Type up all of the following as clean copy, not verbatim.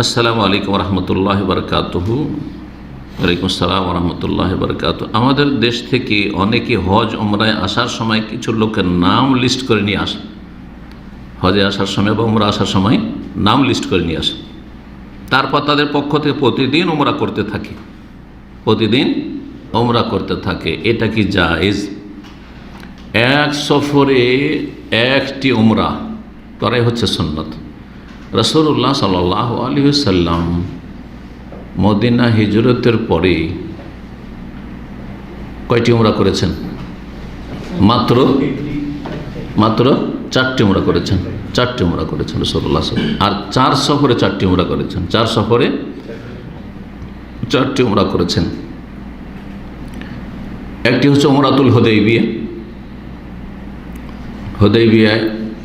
আসসালামু আলাইকুম রহমতুল্লাহ বারকাতুহু। ওয়ালাইকুম আসসালাম রহমতুল্লাহ বারকাতুহু। আমাদের দেশ থেকে অনেকে হজ ওমরায় আসার সময় কিছু লোকের নাম লিস্ট করে নিয়ে আসে। হজে আসার সময় বা ওমরা আসার সময় নাম লিস্ট করে নিয়ে আসে, তারপর তাদের পক্ষ থেকে প্রতিদিন ওমরা করতে থাকে, প্রতিদিন ওমরা করতে থাকে। এটা কি জায়েজ? এক সফরে একটি ওমরা করাই হচ্ছে সুন্নত। রাসূলুল্লাহ সাল্লাল্লাহু আলাইহি ওয়াসাল্লাম মদিনা হিজরতের পরে কয়টি উমরা করেছেন? মাত্র চারটি উমরা করেছেন। চারটি উমরা করেছেন রাসূলুল্লাহ সাল্লাল্লাহু আলাইহি ওয়াসাল্লাম। আর 4 সফরে 4টি উমরা করেছেন। 4 সফরে 4টি উমরা করেছেন। একটি হচ্ছে উমরাতুল হুদাইবিয়া। হুদাইবিয়ায়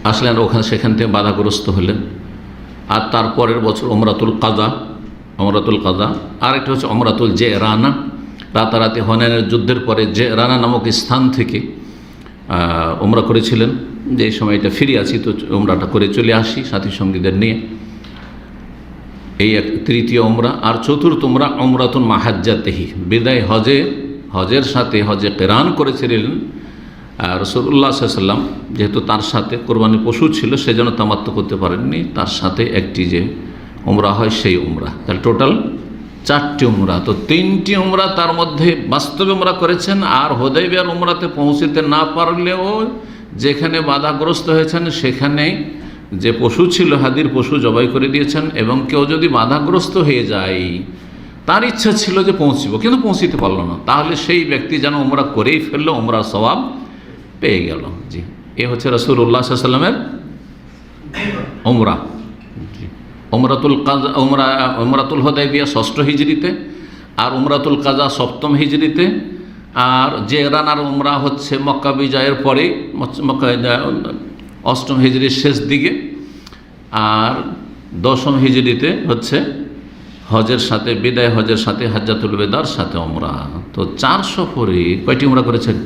আসলেন, সেখান থেকে বাধাগ্রস্ত হলেন। আর তারপরের বছর উমরাতুল কাজা। আরেকটা হচ্ছে উমরাতুল জিরানা। রাতারাতি হুনাইনের যুদ্ধের পরে জিরানা নামক স্থান থেকে উমরা করেছিলেন, যে সময়টা ফিরে আছি তো উমরাটা করে চলে আসি সাথী সঙ্গীদের নিয়ে। এই এক তৃতীয় উমরা। আর চতুর্থ উমরা উমরাতুন মাহাজ্জাতিহি, বিদায় হজের সাথে হজে কিরান করেছিলেন রাসূলুল্লাহ সাল্লাল্লাহু আলাইহি ওয়াসাল্লাম। যেহেতু তার সাথে কোরবানি পশু ছিল, সেজন্য তামাত্তু করতে পারেননি, তার সাথে একটি যে উমরা হয় সেই উমরা। তাহলে টোটাল 4টি উমরা। তো 3টি উমরা তার মধ্যে বাস্তবে উমরা করেছেন। আর হুদাইবিয়ার উমরাতে পৌঁছতে না পারলেও যেখানে বাধাগ্রস্ত হয়েছেন সেখানে যে পশু ছিল, হাদির পশু জবাই করে দিয়েছেন। এবং কেউ যদি বাধাগ্রস্ত হয়ে যায়, তার ইচ্ছা ছিল যে পৌঁছিব কিন্তু পৌঁছিতে পারল না, তাহলে সেই ব্যক্তি যেন উমরা করেই ফেললো, উমরার সওয়াব পেয়ে গেল। জি, এ হচ্ছে রাসূলুল্লাহ সাল্লাল্লাহু আলাইহি ওয়াসাল্লামের উমরা। উমরাতুল হুদাইবিয়া 6ষ্ঠ হিজরিতে, আর উমরাতুল কাজা 7ম হিজরিতে। আর জিরানার উমরা হচ্ছে মক্কা বিজয়ের পরে, মক্কা 8ম হিজরির শেষ দিকে। আর 10ম হিজরিতে হচ্ছে হজের সাথে, বিদায় হজের সাথে হাজ্জাতুল বেদার সাথে উমরা। তো 4 সফরে কয়টি উমরা করেছেন?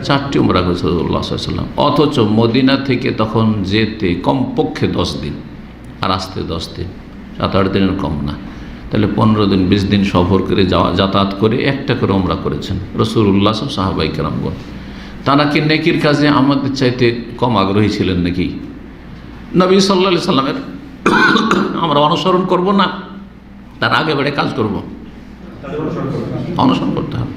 4টি উমরা করেছেন রাসূলুল্লাহ সাল্লাল্লাহু আলাইহি ওয়াসাল্লাম। অথচ মদিনা থেকে তখন যেতে কমপক্ষে 10 দিন, আর আসতে 10 দিন, 7-8 দিনের কম না। তাহলে 15 দিন 20 দিন সফর করে যাতায়াত করে একটা করে উমরা করেছেন রাসূলুল্লাহ সাহাবায়ে কেরামগণ। তারা কি নেকির কাজে আমাদের চাইতে কম আগ্রহী ছিলেন নাকি? নবী সাল্লাল্লাহু আলাইহি সাল্লামের আমরা অনুসরণ করব না, তার আগে বাড়ে কাজ করব, অনুসরণ করতে হবে।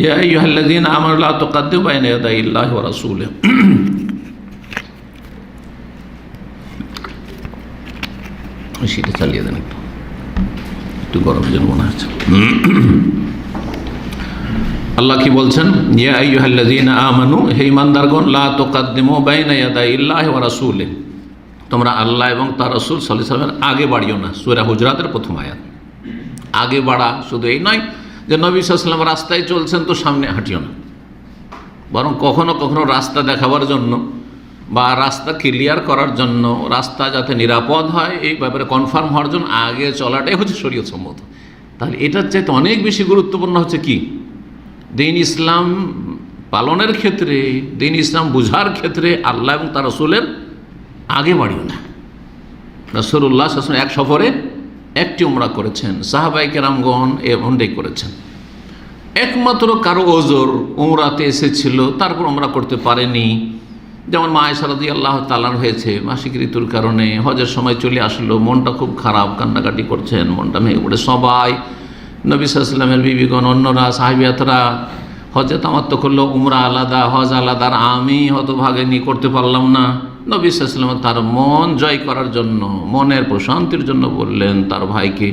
ইয়া আইয়ুহাল্লাযীনা আমানু লা তুকাদ্দিমু বাইনা ইয়াদাইল্লাহি ওয়া রাসূলিহি। সেটা চালিয়ে দেন, একটু গরম যেন মনে হচ্ছে। আল্লাহ কি বলছেন? ইয়া আইয়ুহাল্লাযীনা আমানু, হে ঈমানদারগণ, লা তুকাদ্দিমু বাইনা ইয়াদাইল্লাহি ওয়া রাসূলিহি, তোমরা আল্লাহ এবং তার রাসূল সাল্লাল্লাহু আলাইহি ওয়াসাল্লামের আগে বাড়িও না। সূরা হুজরাতের প্রথম আয়াত। আগে বাড়া শুধু এই নয় যে নবী সাল্লাল্লাহু আলাইহি ওয়াসাল্লাম রাস্তায় চলছেন তো সামনে হাঁটিও না, বরং কখনো কখনো রাস্তা দেখাবার জন্য বা রাস্তা ক্লিয়ার করার জন্য, রাস্তা যাতে নিরাপদ হয় এই ব্যাপারে কনফার্ম হওয়ার জন্য আগে চলাটাই হচ্ছে শরীয়ত সম্মত। তাহলে এটার চাইতে অনেক বেশি গুরুত্বপূর্ণ হচ্ছে কি? দ্বীন ইসলাম পালনের ক্ষেত্রে, দ্বীন ইসলাম বুঝার ক্ষেত্রে আল্লাহ এবং তার রাসূলের আগে বাড়িও না। রাসূলুল্লাহ সাল্লাল্লাহু আলাইহি ওয়াসাল্লাম এক সফরে একটি উমরা করেছেন, সাহাবায়ে কেরামগণ এমনটাই করেছেন। একমাত্র কারো ওজর উমরাতে এসেছিল, তারপর উমরা করতে পারেনি। যেমন মা আয়েশা রাদিয়াল্লাহু তাআলা হয়েছে, মাসিক ঋতুর কারণে হজের সময় চলে আসলো, মনটা খুব খারাপ, কান্নাকাটি করছেন, মনটা ভেঙে পড়ে। সবাই নবী সাল্লাল্লাহু আলাইহি ওয়াসাল্লামের বিবিগণ, অন্যরা, সাহাবিয়াতরা হজে তামাত্তু করলো, উমরা আলাদা, হজ আলাদা। আর আমি হতভাগিনী করতে পারলাম না। নবী সাল্লাল্লাহু আলাইহি ওয়াসাল্লাম তার মন জয় করার জন্য, মনের প্রশান্তির জন্য বললেন তার ভাইকে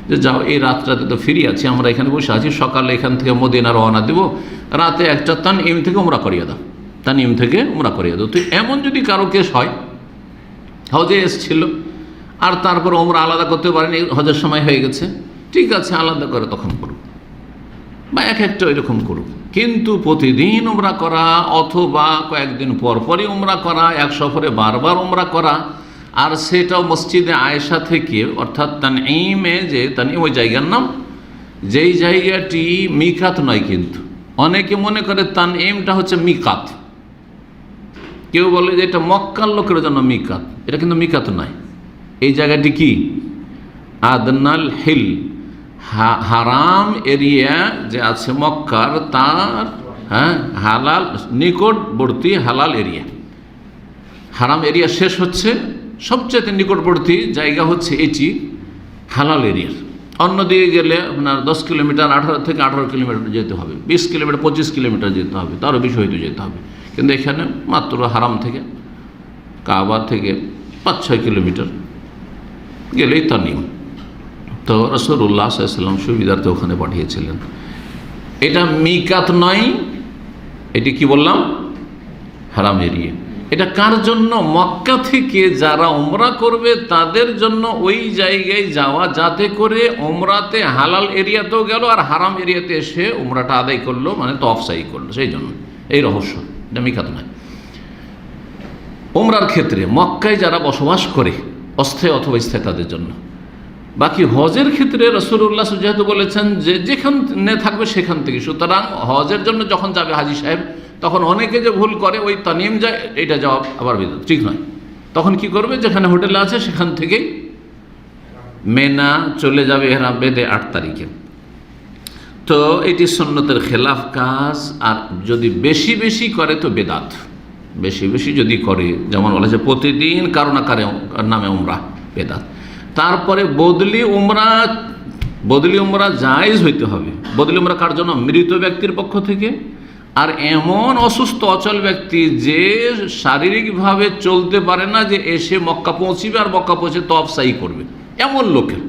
যে যাও, এই রাতটাতে তো ফিরে আছি, আমরা এখানে বসে আছি, সকালে এখান থেকে মদিনা রওনা দেব, রাতে একটা তানঈম থেকে উমরা করিয়ে দাও, তানঈম থেকে উমরা করিয়ে দাও। তো এমন যদি কারো কেস হয়, হজে এসেছিল আর তারপর উমরা আলাদা করতে পারেনি, হজের সময় হয়ে গেছে, ঠিক আছে আলাদা করে তখন করুক, বা একটা এরকম করুক। কিন্তু প্রতিদিন উমরা করা অথবা কয়েকদিন পর পরই উমরা করা, এক সফরে বারবার উমরা করা, আর সেটাও মসজিদে আয়েশা থেকে, অর্থাৎ তানঈমে, যে তানঈম ওই জায়গার নাম, যেই জায়গাটি মিকাত নয়। কিন্তু অনেকে মনে করে তানঈমটা হচ্ছে মিকাত। কেউ বলে যে এটা মক্কার লোকের জন্য মিকাত, এটা কিন্তু মিকাত নয়। এই জায়গাটি কি? আদনাল হিল, হারাম এরিয়া যে আছে মক্কার, তার হালাল নিকটবর্তী হালাল এরিয়া। হারাম এরিয়া শেষ হচ্ছে, সবচেয়ে নিকটবর্তী জায়গা হচ্ছে এটি হালাল এরিয়ার। অন্যদিকে গেলে আপনার 10 কিলোমিটার, 18 থেকে 18 কিলোমিটার যেতে হবে, 20 কিলোমিটার 25 কিলোমিটার যেতে হবে, তারও বেশি হয়তো যেতে হবে। কিন্তু এখানে মাত্র হারাম থেকে, কাবা থেকে 5-6 কিলোমিটার গেলেই তানিম। তো রাসূলুল্লাহ সাল্লাল্লাহু আলাইহি ওয়াসাল্লাম সুবিধার্থে ওখানে পাঠিয়েছিলেন। এটা মিকাত নয়, এটি কি বললাম? হারাম এরিয়া। এটা কার জন্য? মক্কা থেকে যারা উমরা করবে তাদের জন্য ওই জায়গায় যাওয়া, যাতে করে উমরাতে হালাল এরিয়াতেও গেল আর হারাম এরিয়াতে এসে উমরাটা আদায় করলো, মানে তওয়াফ সাই করলো। সেই জন্য এই রহস্য, এটা মিকাত নয়। উমরার ক্ষেত্রে মক্কায় যারা বসবাস করে অস্থায়ী অথবা স্থায়ী তাদের জন্য। বাকি হজের ক্ষেত্রে রাসূলুল্লাহ যেহেতু বলেছেন যে যেখানে থাকবে সেখান থেকে, সুতরাং হজের জন্য যখন যাবে হাজী সাহেব, তখন অনেকে যে ভুল করে ওই তানিম যায়, এটা যাওয়া আবার বিদআত, ঠিক নয়। তখন কি করবে? যেখানে হোটেল আছে সেখান থেকেই মেনা চলে যাবে এহরাম বেঁধে 8 তারিখে। তো এটি সুন্নতের খেলাফ কাজ। আর যদি বেশি বেশি করে তো বেদাত। বেশি বেশি যদি করে, যেমন বলেছে প্রতিদিন কারো না কারো নামে উমরা, বেদাত। তারপরে বদলি উমরা জায়েজ হইতে হবে। বদলি উমরা কার জন্য? মৃত ব্যক্তির পক্ষ থেকে। আর এমন অসুস্থ অচল ব্যক্তি যে শারীরিকভাবে চলতে পারে না, যে এসে মক্কা পৌঁছিবে আর মক্কা পৌঁছে তওয়াফ সাই করবে, এমন লোকের,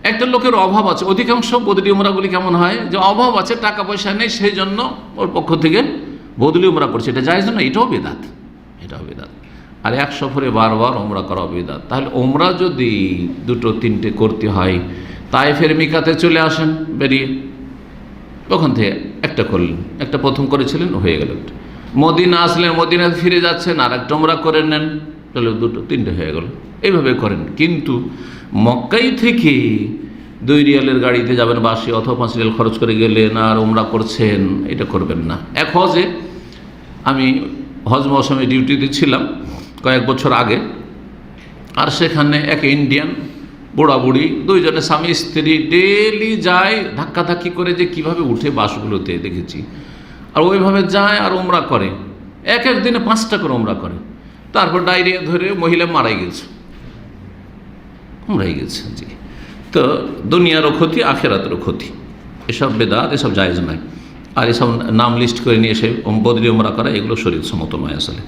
একটা লোকের অভাব আছে। অধিকাংশ বদলি উমরাগুলি কেমন হয়? যে অভাব আছে, টাকা পয়সা নেই, সেই জন্য ওর পক্ষ থেকে বদলি উমরা করছে, এটা জায়েজ না, এটাও বেদাত, এটাও বেদাত। আর এক সফরে বারবার উমরা করা বেদাত। তাহলে উমরা যদি 2-3টে করতে হয়, তায়েফের মিকাতে চলে আসেন বেরিয়ে, ওখান থেকে একটা করলেন, একটা প্রথম করেছিলেন, হয়ে গেল একটা। মদিনা আসলেন, মদিনা ফিরে যাচ্ছেন, আর একটা উমরা করে নেন, চলো 2-3টে হয়ে গেল, এইভাবে করেন। কিন্তু মক্কাই থেকে 2 রিয়ালের গাড়িতে যাবেন বাসে, অথবা 5 রিয়াল খরচ করে গেলেন আর উমরা করছেন, এটা করবেন না। এক হজে আমি হজ মৌসুমে ডিউটিতে ছিলাম কয়েক বছর আগে, আর সেখানে এক ইন্ডিয়ান বুড়া বুড়ি, 2 জনে স্বামী স্ত্রী ডেলি যায় ধাক্কাধাক্কি করে, যে কিভাবে উঠে বাসগুলোতে দেখেছি, আর ওইভাবে যায় আর উমরা করে, এক দিনে 5টা করে উমরা করে। তারপর ডায়রিয়া ধরে মহিলা মারাই গেছে, উমরাই গেছে। জি, তো দুনিয়ারও ক্ষতি, আখেরাতেরও ক্ষতি। এসব বেদাত, এসব জায়েজ নয়। আর এসব নাম লিস্ট করে নিয়ে এসে বদলি উমরা করা, এগুলো শরীয়ত সম্মত নয় আসলে।